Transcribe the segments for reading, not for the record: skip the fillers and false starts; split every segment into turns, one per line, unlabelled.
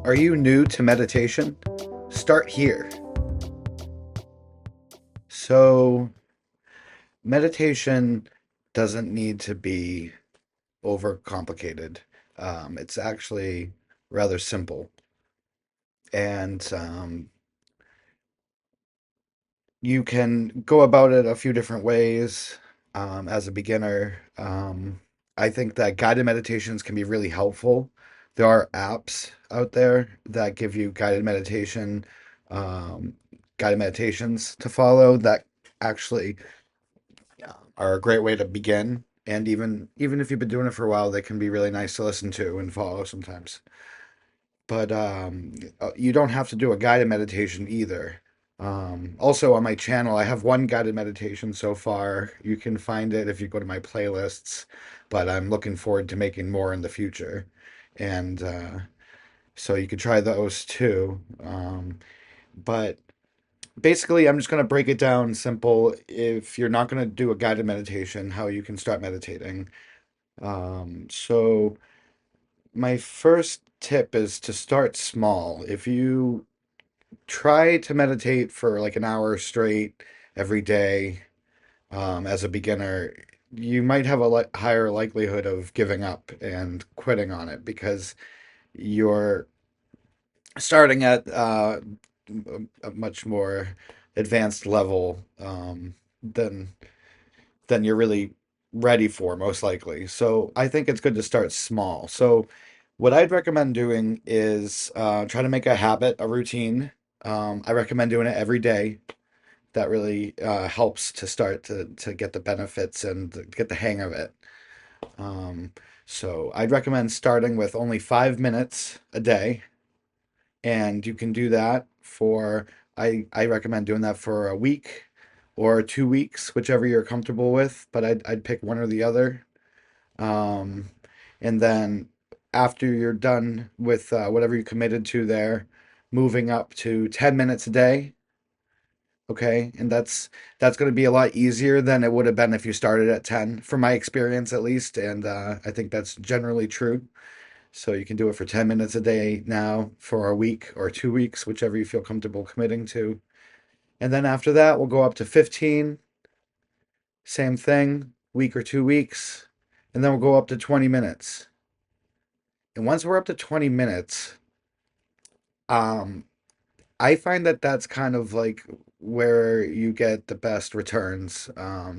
Are you new to meditation? Start here. So, meditation doesn't need to be overcomplicated. It's actually rather simple. And you can go about it a few different ways as a beginner. I think that guided meditations can be really helpful. There are apps out there that give you um, guided meditations to follow that actually are a great way to begin. And even if you've been doing it for a while, they can be really nice to listen to and follow sometimes. But you don't have to do a guided meditation either. Also, on my channel, I have one guided meditation so far. You can find it if you go to my playlists, but I'm looking forward to making more in the future. And so you could try those too. But basically, I'm just going to break it down simple. If you're not going to do a guided meditation, how you can start meditating. So, my first tip is to start small. If you try to meditate for like an hour straight every day, as a beginner, you might have a higher likelihood of giving up and quitting on it because you're starting at a much more advanced level than you're really ready for, most likely. So I think it's good to start small. So what I'd recommend doing is try to make a habit, a routine. I recommend doing it every day. That really helps to start to get the benefits and get the hang of it. Um, so I'd recommend starting with only 5 minutes a day, and you can do that for I recommend doing that for a week or 2 weeks, whichever you're comfortable with, but I'd pick one or the other. Um, and then after you're done with whatever you committed to there, moving up to 10 minutes a day. Okay, and that's going to be a lot easier than it would have been if you started at 10, from my experience at least, and I think that's generally true. So you can do it for 10 minutes a day now for a week or 2 weeks, whichever you feel comfortable committing to. And then after that, we'll go up to 15, same thing, week or 2 weeks, and then we'll go up to 20 minutes. And once we're up to 20 minutes, um, I find that that's kind of like where you get the best returns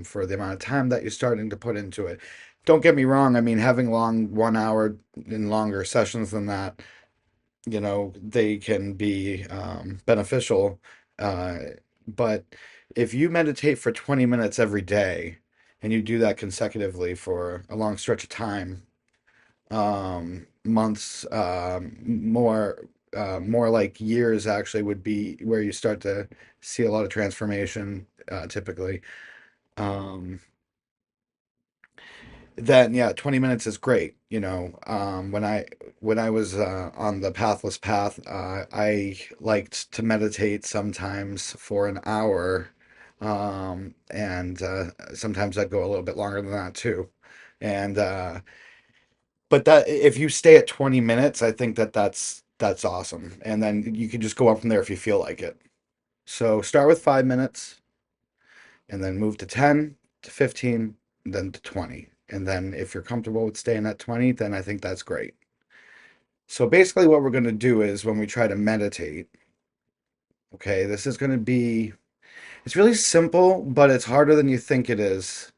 for the amount of time that you're starting to put into it. Don't get me wrong. I mean, having long 1 hour and longer sessions than that, they can be beneficial. Uh, but if you meditate for 20 minutes every day and you do that consecutively for a long stretch of time, months, more like years actually would be where you start to see a lot of transformation, typically. Um, then yeah, 20 minutes is great. When I was on the pathless path, I liked to meditate sometimes for an hour, and sometimes I'd go a little bit longer than that too. And but that if you stay at 20 minutes, I think that that's awesome. And then you can just go up from there if you feel like it. So start with 5 minutes and then move to 10 to 15, and then to 20. And then if you're comfortable with staying at 20, then I think that's great. So basically what we're going to do is when we try to meditate, okay, this is going to be it's really simple, but it's harder than you think it is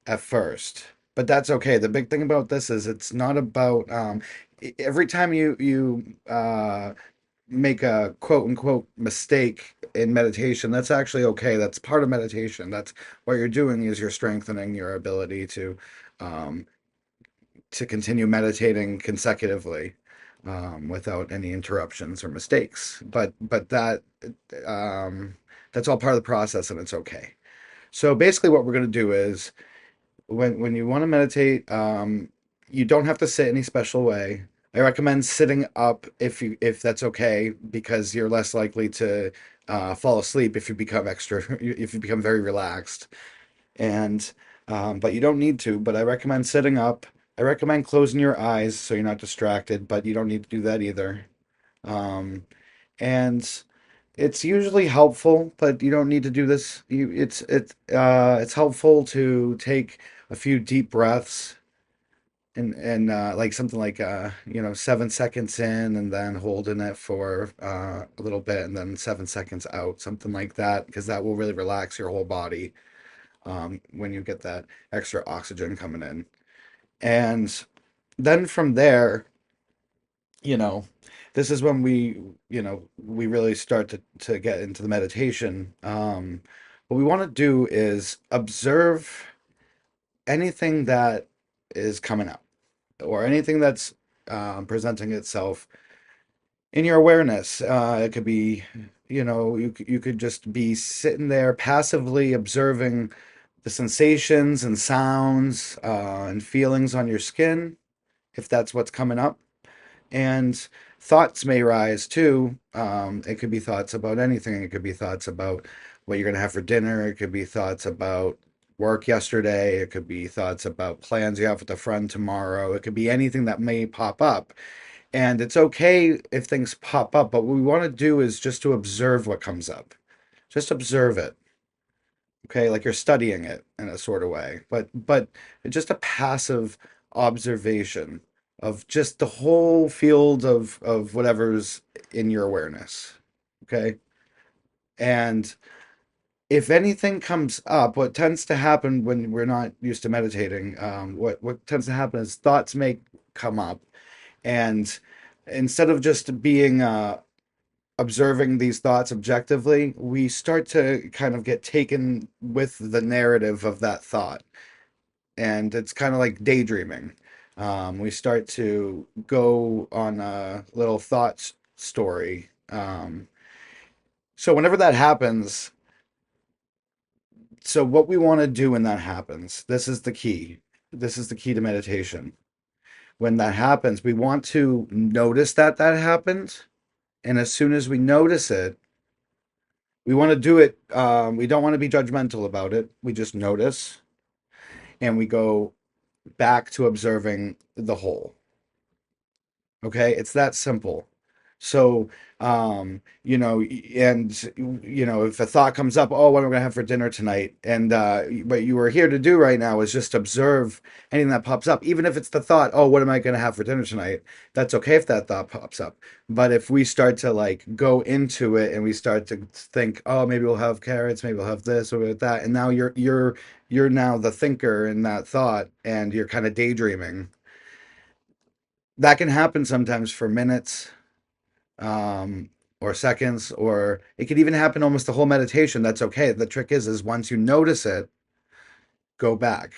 at first. But that's okay. The big thing about this is it's not about every time you make a quote unquote mistake in meditation, that's actually okay. That's part of meditation. That's what you're doing is you're strengthening your ability um, to continue meditating consecutively without any interruptions or mistakes. But um, that's all part of the process, and it's okay. So basically, what we're going to do is when you want to meditate, you don't have to sit any special way. I recommend sitting up if that's okay because you're less likely to fall asleep if you become if you become very relaxed. And but you don't need to. But I recommend sitting up. I recommend closing your eyes so you're not distracted, but you don't need to do that either. Um, and it's usually helpful, but you don't need to do this. It's helpful to take a few deep breaths and like something like 7 seconds in and then holding it for a little bit and then 7 seconds out, something like that, because that will really relax your whole body when you get that extra oxygen coming in. And then from there, you know, this is when we really start to get into the meditation. What we want to do is observe anything that is coming up or anything that's presenting itself in your awareness. It could be, you could just be sitting there passively observing the sensations and sounds and feelings on your skin, if that's what's coming up. And thoughts may rise too. It could be thoughts about anything. It could be thoughts about what you're going to have for dinner. It could be thoughts about work yesterday. It could be thoughts about plans you have with a friend tomorrow. It could be anything that may pop up. And it's okay if things pop up, but what we want to do is just to observe what comes up. Just observe it. Okay, like you're studying it in a sort of way. But just a passive observation of just the whole field of whatever's in your awareness. Okay? And if anything comes up, what tends to happen when we're not used to meditating, what tends to happen is thoughts may come up, and instead of just being observing these thoughts objectively, we start to kind of get taken with the narrative of that thought. And it's kind of like daydreaming. We start to go on a little thought story. So whenever that happens, so what we want to do when that happens, this is the key. This is the key to meditation. When that happens, we want to notice that that happened. And as soon as we notice it, we want to do it. We don't want to be judgmental about it. We just notice and we go back to observing the whole. Okay, it's that simple. So, if a thought comes up, oh, what am I gonna have for dinner tonight? And what you are here to do right now is just observe anything that pops up, even if it's the thought, oh, what am I gonna have for dinner tonight? That's okay if that thought pops up. But if we start to like go into it and we start to think, oh, maybe we'll have carrots, maybe we'll have this or that, and now you're now the thinker in that thought, and you're kind of daydreaming. That can happen sometimes for minutes um, or seconds, or it could even happen almost the whole meditation. That's okay. The trick is once you notice it, go back.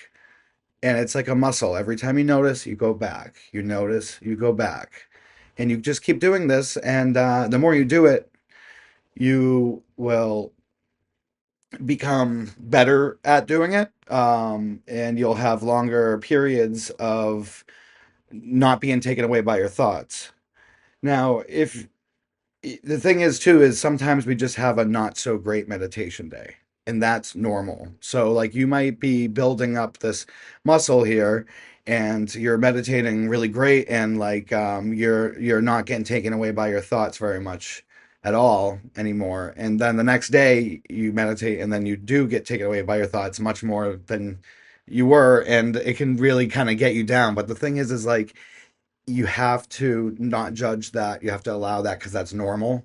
And it's like a muscle. Every time you notice, you go back. You notice, you go back. And you just keep doing this. And the more you do it, you will become better at doing it. And you'll have longer periods of not being taken away by your thoughts. Now, if the thing is too is sometimes we just have a not so great meditation day, and that's normal. So like you might be building up this muscle here and you're meditating really great, and like you're not getting taken away by your thoughts very much at all anymore, and then the next day you meditate and then you do get taken away by your thoughts much more than you were, and it can really kind of get you down. But the thing is like you have to not judge that. You have to allow that because that's normal.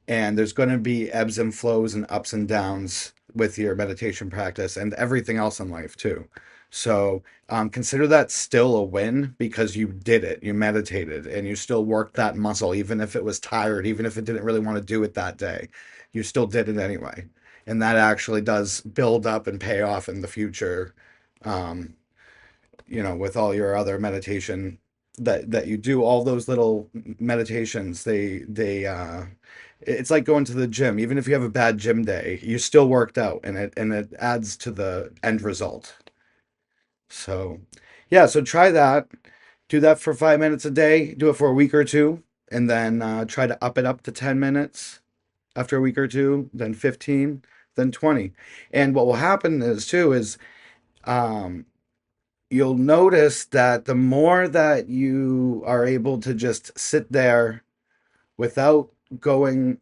And there's going to be ebbs and flows and ups and downs with your meditation practice and everything else in life too. So consider that still a win because you did it. You meditated and you still worked that muscle, even if it was tired, even if it didn't really want to do it that day. You still did it anyway. And that actually does build up and pay off in the future. Um, with all your other meditation that you do, all those little meditations, they it's like going to the gym. Even if you have a bad gym day, you still worked out, and it adds to the end result. So, yeah, so try that. Do that for 5 minutes a day. Do it for a week or two, and then try to up it up to 10 minutes after a week or two, then 15, then 20. And what will happen is too is um, you'll notice that the more that you are able to just sit there without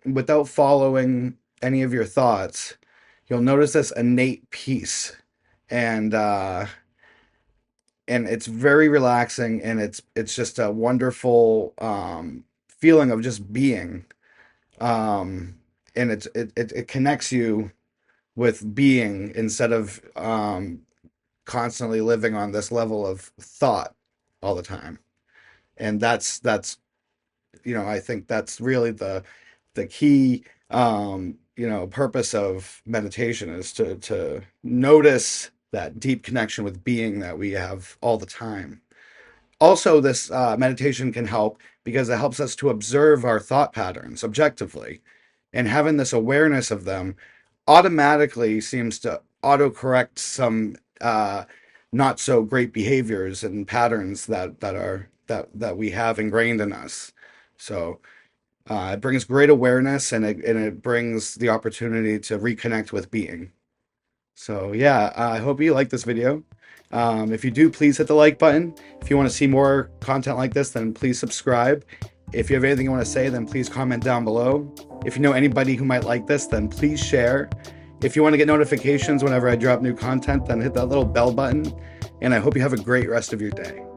without following any of your thoughts, you'll notice this innate peace. And it's very relaxing, and it's just a wonderful feeling of just being. Um, and it connects you with being instead of constantly living on this level of thought all the time. And that's I think that's really the key purpose of meditation, is to notice that deep connection with being that we have all the time. Also, this meditation can help because it helps us to observe our thought patterns objectively, and having this awareness of them automatically seems to autocorrect some not so great behaviors and patterns that we have ingrained in us. So it brings great awareness, and it brings the opportunity to reconnect with being. So yeah, I hope you like this video. If you do, please hit the like button. If you want to see more content like this, then please subscribe. If you have anything you want to say, then please comment down below. If you know anybody who might like this, then please share. If you want to get notifications whenever I drop new content, then hit that little bell button. And I hope you have a great rest of your day.